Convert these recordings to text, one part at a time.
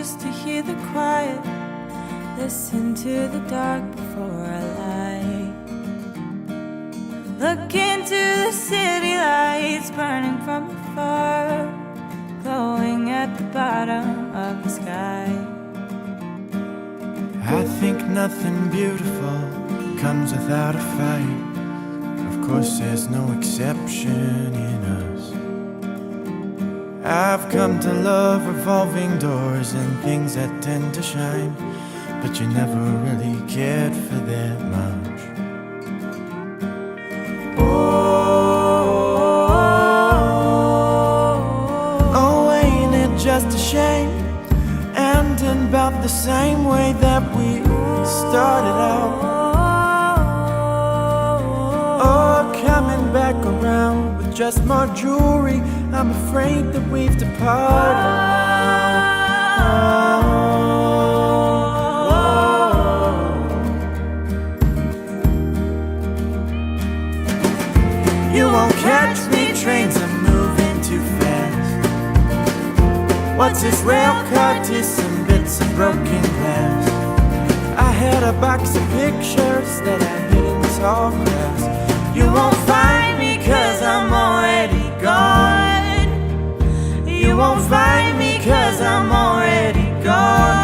used to hear the quiet, listen to the dark before I lie. Look into the city lights burning from afar, glowing at the bottom of the sky. I think nothing beautiful comes without a fight. Of course there's no exception in us. I've come to love revolving doors and things that tend to shine, but you never really cared for that much. Oh, ain't it just a shame? Ending about the same way that we started out. Oh, coming back around with just more jewelry. I'm afraid that we've departed. You won't catch me, trains are moving too fast. What's this rail car to some bits of broken glass? I had a box of pictures that I hid in tall grass. You won't find me 'cause I'm already gone. You won't find me 'cause I'm already gone.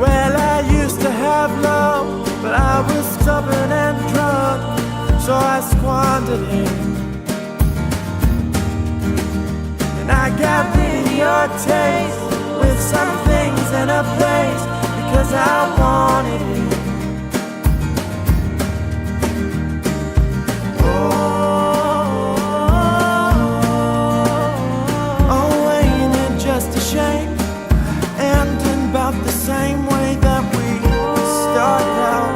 Well, I used to have love, but I was stubborn and drunk, so I squandered it. And I got rid of your taste with some things in a place because I wanted it. Oh, ain't it just a shame? Ending about the same way that we started out.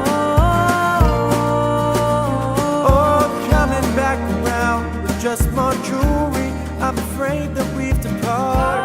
Oh, coming back around with just more jewelry. I'm afraid that we've departed.